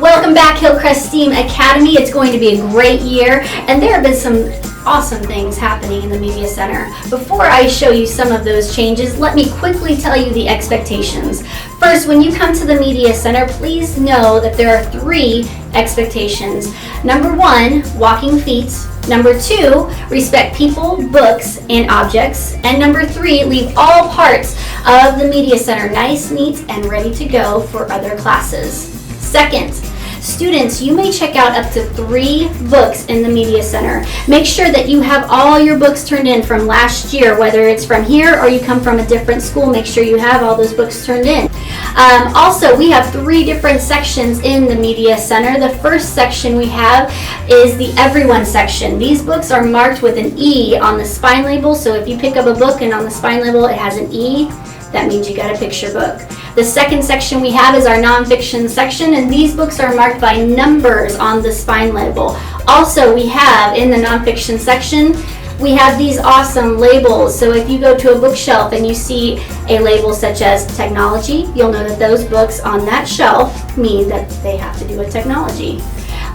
Welcome back, Hillcrest STEAM Academy. It's going to be a great year, and there have been some awesome things happening in the Media Center. Before I show you some of those changes, let me quickly tell you the expectations. First, when you come to the Media Center, please know that there are 3 expectations. Number 1, walking feet. Number 2, respect people, books, and objects. And number 3, leave all parts of the Media Center nice, neat, and ready to go for other classes. Second, students, you may check out up to 3 books in the Media Center. Make sure that you have all your books turned in from last year, whether it's from here or you come from a different school. Make sure you have all those books turned in. Also, we have 3 different sections in the Media Center. The first section we have is the Everyone section. These books are marked with an E on the spine label, so if you pick up a book and on the spine label it has an E, that means you got a picture book. The second section we have is our nonfiction section, and these books are marked by numbers on the spine label. Also, we have in the nonfiction section, we have these awesome labels. So if you go to a bookshelf and you see a label such as technology, you'll know that those books on that shelf mean that they have to do with technology.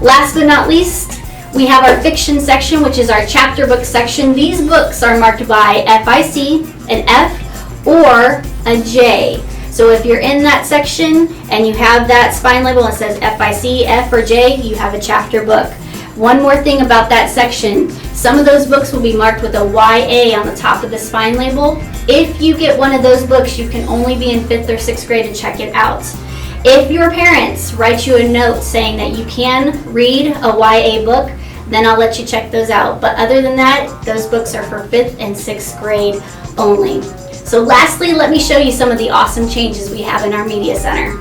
Last but not least, we have our fiction section, which is our chapter book section. These books are marked by FIC, an F, or a J. So if you're in that section and you have that spine label and it says FIC, F, or J, you have a chapter book. One more thing about that section, some of those books will be marked with a YA on the top of the spine label. If you get one of those books, you can only be in 5th or 6th grade to check it out. If your parents write you a note saying that you can read a YA book, then I'll let you check those out. But other than that, those books are for 5th and 6th grade only. So lastly, let me show you some of the awesome changes we have in our Media Center.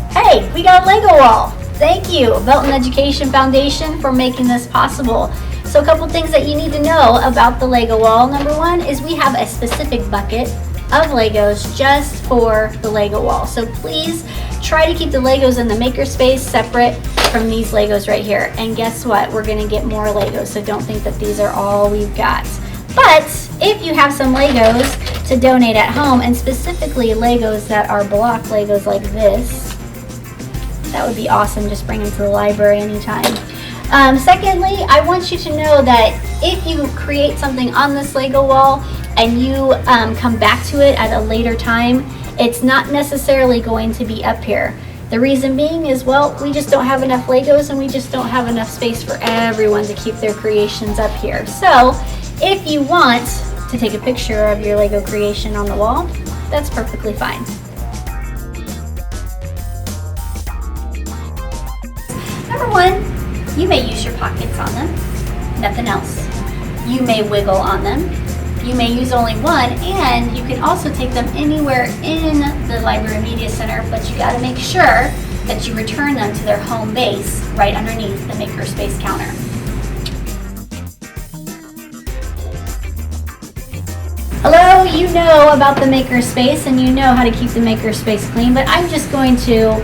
Hey, we got a Lego wall. Thank you, Belton Education Foundation, for making this possible. So a couple things that you need to know about the Lego wall. Number 1 is we have a specific bucket of Legos just for the Lego wall. So please try to keep the Legos in the makerspace separate from these Legos right here. And guess what? We're gonna get more Legos, so don't think that these are all we've got. But if you have some Legos to donate at home, and specifically Legos that are block Legos like this, that would be awesome. Just bring them to the library anytime. Secondly, I want you to know that if you create something on this Lego wall and you come back to it at a later time, it's not necessarily going to be up here. The reason being is, well, we just don't have enough Legos and we just don't have enough space for everyone to keep their creations up here. So if you want to take a picture of your Lego creation on the wall, that's perfectly fine. Number 1, you may use your pockets on them, nothing else. You may wiggle on them. You may use only one, and you can also take them anywhere in the Library Media Center, but you got to make sure that you return them to their home base right underneath the Makerspace counter. Hello, you know about the Makerspace and you know how to keep the Makerspace clean, but I'm just going to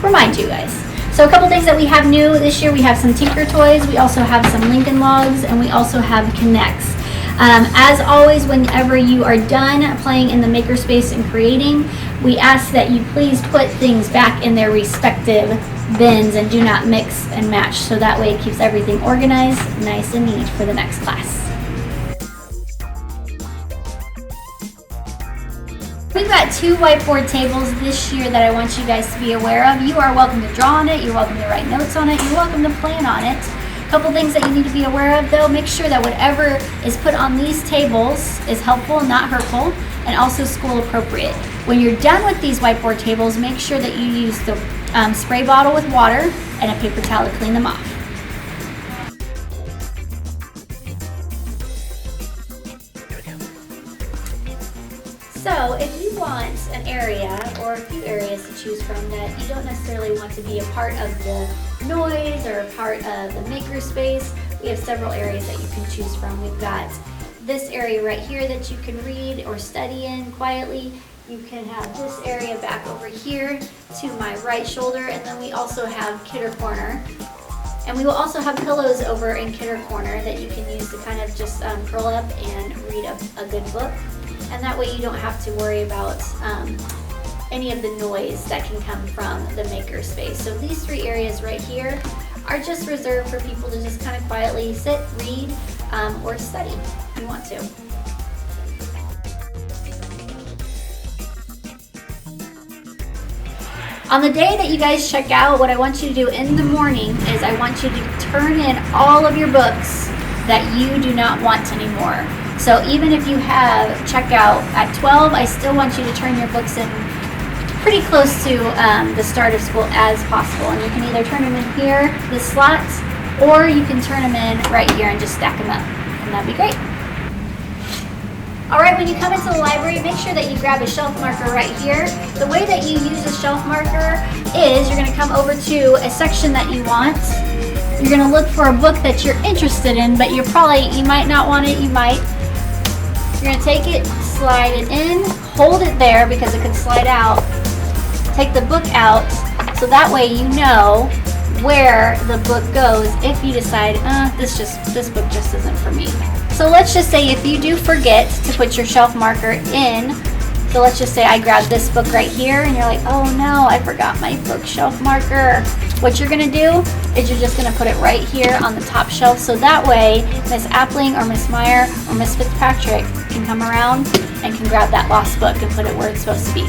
remind you guys. So a couple things that we have new this year, we have some Tinker Toys, we also have some Lincoln Logs, and we also have Connects. As always, whenever you are done playing in the Makerspace and creating, we ask that you please put things back in their respective bins and do not mix and match, so that way it keeps everything organized, nice and neat for the next class. We've got 2 whiteboard tables this year that I want you guys to be aware of. You are welcome to draw on it, you're welcome to write notes on it, you're welcome to plan on it. Couple things that you need to be aware of though, make sure that whatever is put on these tables is helpful, not hurtful, and also school appropriate. When you're done with these whiteboard tables, make sure that you use the spray bottle with water and a paper towel to clean them off. So if you want an area or a few areas to choose from that you don't necessarily want to be a part of the noise or a part of the makerspace, we have several areas that you can choose from. We've got this area right here that you can read or study in quietly. You can have this area back over here to my right shoulder, and then we also have Kidder Corner. And we will also have pillows over in Kidder Corner that you can use to kind of just curl up and read a good book. And that way you don't have to worry about any of the noise that can come from the maker space. So these 3 areas right here are just reserved for people to just kind of quietly sit, read, or study if you want to. On the day that you guys check out, what I want you to do in the morning is I want you to turn in all of your books that you do not want anymore. So even if you have checkout at 12, I still want you to turn your books in pretty close to the start of school as possible. And you can either turn them in here, the slots, or you can turn them in right here and just stack them up. And that'd be great. All right, when you come into the library, make sure that you grab a shelf marker right here. The way that you use a shelf marker is you're gonna come over to a section that you want. You're gonna look for a book that you're interested in, but you might not want it, you might. You're gonna take it, slide it in, hold it there because it could slide out. Take the book out, so that way you know where the book goes if you decide, this book just isn't for me. So let's just say if you do forget to put your shelf marker in, so let's just say I grabbed this book right here and you're like, oh no, I forgot my bookshelf marker. What you're gonna do is you're just gonna put it right here on the top shelf, so that way Miss Appling or Miss Meyer or Miss Fitzpatrick can come around and can grab that lost book and put it where it's supposed to be.